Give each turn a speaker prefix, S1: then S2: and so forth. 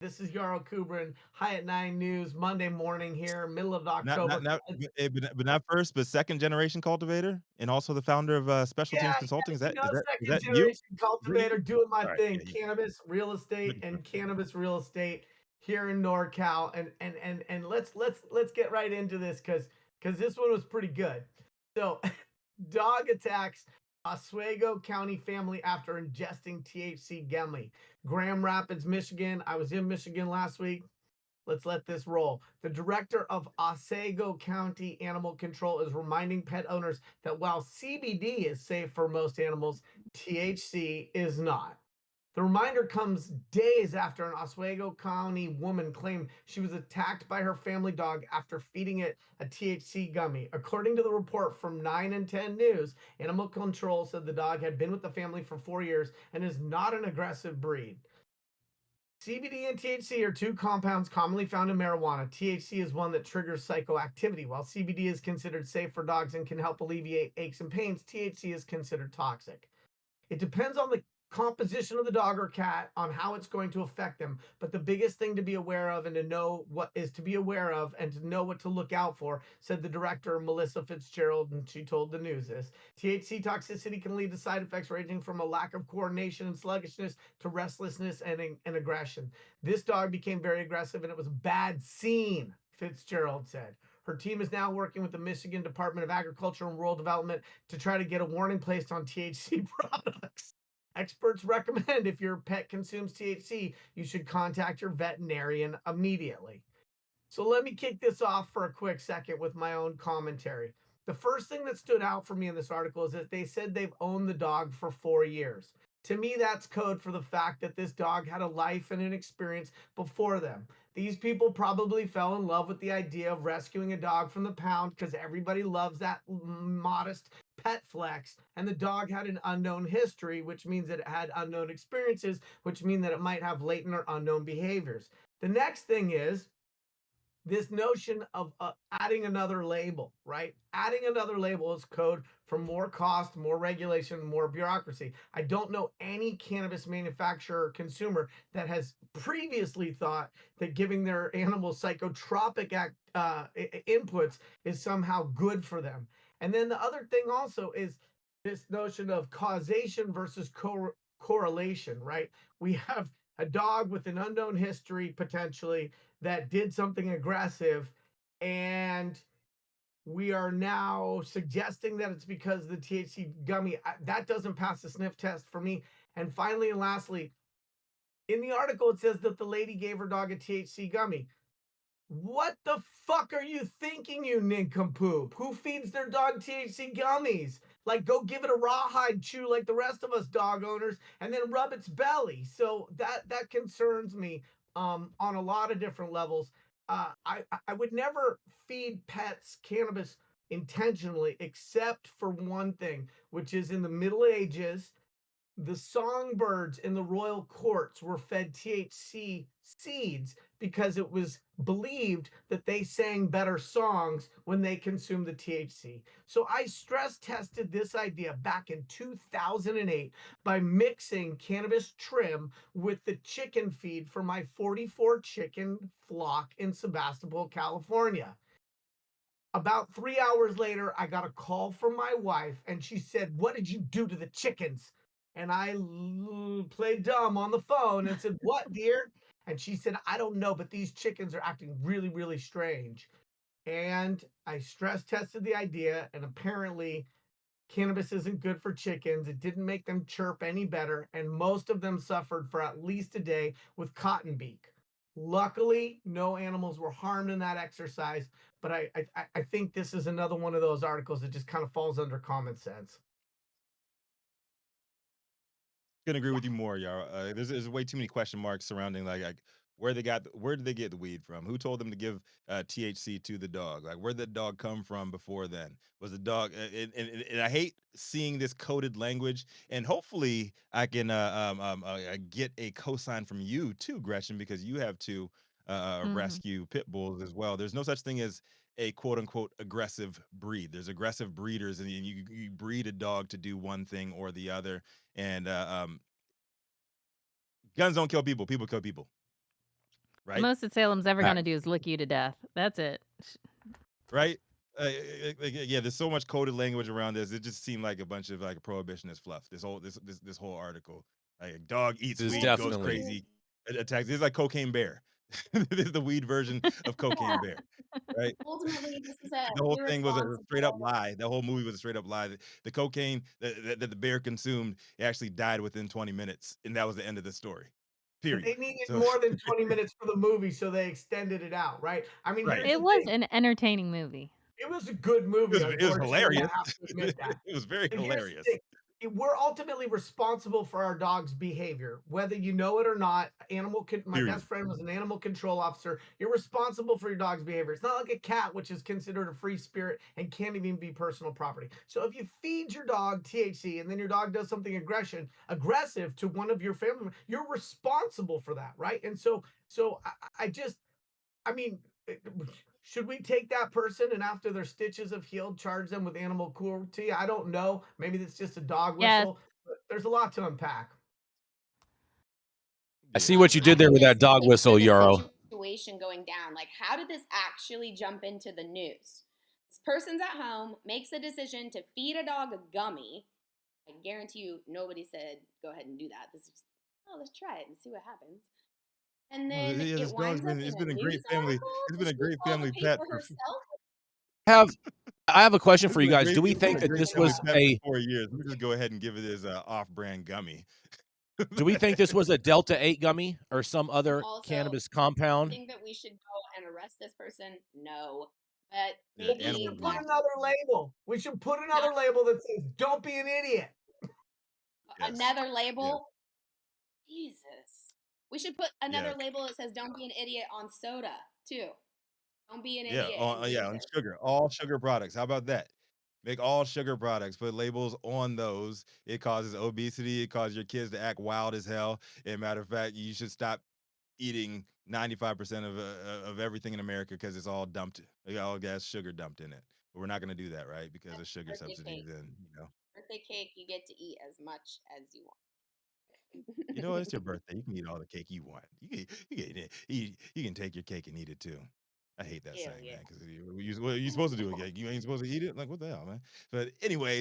S1: This is Yarl Kubrin, High at 9 News, Monday morning here, middle of
S2: Not
S1: October.
S2: not not but not first, but second generation cultivator, and also the founder of, Special
S1: Yeah,
S2: Teams
S1: yeah,
S2: Consulting. Is that is that is
S1: second
S2: that you?
S1: generation
S2: Is that you?
S1: cultivator doing my
S2: Alright,
S1: thing.
S2: yeah, you
S1: Cannabis, real estate,
S2: good
S1: and cannabis real estate here in NorCal. And let's get right into this because this one was pretty good. So dog attacks Oswego County family after ingesting THC gummy. Grand Rapids, Michigan. I was in Michigan last week. Let's let this roll. The director of Oswego County Animal Control is reminding pet owners that while CBD is safe for most animals, THC is not. The reminder comes days after an Oswego County woman claimed she was attacked by her family dog after feeding it a THC gummy. According to the report from 9 and 10 News, Animal Control said the dog had been with the family for 4 years and is not an aggressive breed. CBD and THC are two compounds commonly found in marijuana. THC is one that triggers psychoactivity. While CBD is considered safe for dogs and can help alleviate aches and pains, THC is considered toxic. It depends on the composition of the dog or cat on how it's going to affect them. But the biggest thing to be aware of and to know what is to be aware of and to know what to look out for, said the director, Melissa Fitzgerald, and she told the news this. THC toxicity can lead to side effects ranging from a lack of coordination and sluggishness to restlessness and aggression. This dog became very aggressive and it was a bad scene, Fitzgerald said. Her team is now working with the Michigan Department of Agriculture and Rural Development to try to get a warning placed on THC products. Experts recommend if your pet consumes THC, you should contact your veterinarian immediately. So let me kick this off for a quick second with my own commentary. The first thing that stood out for me in this article is that they said they've owned the dog for 4 years. To me, that's code for the fact that this dog had a life and an experience before them. These people probably fell in love with the idea of rescuing a dog from the pound because everybody loves that modest pet flex. And the dog had an unknown history, which means that it had unknown experiences, which mean that it might have latent or unknown behaviors. The next thing is this notion of adding another label, right? Adding another label is code for more cost, more regulation, more bureaucracy. I don't know any cannabis manufacturer or consumer that has previously thought that giving their animals psychotropic inputs is somehow good for them. And then the other thing also is this notion of causation versus correlation, right? We have a dog with an unknown history potentially that did something aggressive, and we are now suggesting that it's because of the THC gummy. That doesn't pass the sniff test for me. And finally and lastly, in the article, it says that the lady gave her dog a THC gummy. What the fuck are you thinking, you nincompoop? Who feeds their dog THC gummies? Like, go give it a rawhide chew like the rest of us dog owners, and then rub its belly. So that concerns me on a lot of different levels. I would never feed pets cannabis intentionally, except for one thing, which is in the Middle Ages the songbirds in the royal courts were fed THC seeds because it was believed that they sang better songs when they consumed the THC. So I stress tested this idea back in 2008 by mixing cannabis trim with the chicken feed for my 44 chicken flock in Sebastopol, California. About 3 hours later, I got a call from my wife, and she said, "What did you do to the chickens?" And I played dumb on the phone and said, "What, dear?" And she said, "I don't know, but these chickens are acting really, really strange." And I stress tested the idea, and apparently, cannabis isn't good for chickens. It didn't make them chirp any better, and most of them suffered for at least a day with cotton beak. Luckily, no animals were harmed in that exercise, but I think this is another one of those articles that just kind of falls under common sense.
S2: Couldn't agree with you more, y'all. There's way too many question marks surrounding like where did they get the weed from? Who told them to give THC to the dog? Like where did the dog come from before then? Was the dog and I hate seeing this coded language. And hopefully I can get a cosign from you too, Gretchen, because you have two
S3: Mhm.
S2: rescue pit bulls as well. There's no such thing as a quote unquote aggressive breed. There's aggressive breeders, and you breed a dog to do one thing or the other. And guns don't kill people; people kill people.
S3: The
S2: right?
S3: most that Salem's ever
S2: Not
S3: gonna do is lick you to death. That's it.
S2: right? Yeah, there's so much coded language around this. It just seemed like a bunch of like prohibitionist fluff. This whole article, like a dog eats
S4: It is
S2: weed, goes
S4: definitely.
S2: crazy, attacks. It's like cocaine bear. This is the weed version of cocaine
S5: Yeah.
S2: bear, right?
S5: Ultimately, this is a
S2: The whole thing was a straight up
S5: irresponsible.
S2: lie. The whole movie was a straight up lie. The cocaine that the bear consumed, it actually died within 20 minutes, and that was the end of the story.
S1: And
S2: Period.
S1: they needed
S2: So
S1: more than 20 minutes for the movie, so they extended it out, right? I mean,
S2: right,
S1: here's
S3: It
S1: the
S3: was
S1: thing.
S3: an entertaining movie.
S1: It was a good movie,
S2: it was
S1: unfortunately, I
S2: hilarious.
S1: have to admit that.
S2: It was very
S1: And here's the
S2: hilarious.
S1: thing, we're ultimately responsible for our dog's behavior, whether you know it or not. My
S2: Period.
S1: best friend was an animal control officer. You're responsible for your dog's behavior. It's not like a cat, which is considered a free spirit and can't even be personal property. So if you feed your dog THC and then your dog does something aggressive to one of your family members, you're responsible for that, right? And so I just, I mean, should we take that person and after their stitches have healed, charge them with animal cruelty? I don't know. Maybe that's just a dog
S3: Yes.
S1: whistle. But there's a lot to unpack.
S4: I
S2: Yeah,
S4: see what you
S5: I
S4: did there
S5: think
S4: with that
S5: this
S4: dog
S5: speaks
S4: whistle,
S5: to the
S4: Yarrow.
S5: situation going down. Like, how did this actually jump into the news? This person's at home, makes a decision to feed a dog a gummy. I guarantee you, nobody said, "Go ahead and do that." This is, oh, let's try it and see what happens. And
S2: well,
S5: then
S2: yeah,
S5: it
S2: this dog's
S5: winds up
S2: been
S5: in
S2: it's
S5: a
S2: been a great
S5: news
S2: family.
S5: article.
S2: It's been
S5: Did
S2: a
S5: she
S2: great
S5: file the
S2: family pet
S5: paper
S2: for
S5: herself?
S4: Have I have a question
S2: it's
S4: for you
S2: been a
S4: guys.
S2: great
S4: Do we
S2: it's been
S4: think
S2: a
S4: that
S2: great
S4: this
S2: family
S4: was
S5: Yeah.
S2: pet for
S4: a
S2: 4 years. Let me just go ahead and give it as a off-brand gummy.
S4: do we think this was a Delta 8 gummy or some
S5: And
S4: other
S5: also,
S4: cannabis
S5: I
S4: compound?
S5: think that we should go and arrest this person. No, but
S2: Yeah,
S1: Well, we
S5: maybe
S2: animal
S1: should put
S2: abuse.
S5: not
S1: another label. We should put
S5: not
S1: another label that says, "Don't be an idiot."
S2: Yes.
S5: another
S2: Yes.
S5: label. Jesus, we should put
S2: Yeah.
S5: another label that says "Don't be an idiot" on soda too. Don't be an
S2: Yeah,
S5: idiot and
S2: yeah,
S5: drink
S2: on
S5: this.
S2: sugar, all sugar products. How about that? Make all sugar products, put labels on those. It causes obesity, it causes your kids to act wild as hell. And matter of fact, you should stop eating 95% of everything in America because it's all dumped. They got all gas sugar dumped in it. But we're not going to do that, right? Because of sugar
S5: Birthday
S2: subsidies
S5: cake.
S2: and,
S5: Birthday cake. You get to eat as much as you
S2: you know,
S5: want.
S2: it's your birthday. You can eat all the cake you want. You can take your cake and eat it too. I hate that
S5: Hell
S2: saying,
S5: yeah.
S2: man, because what you supposed to do with cake? You ain't supposed to eat it. Like what the hell, man? But anyways,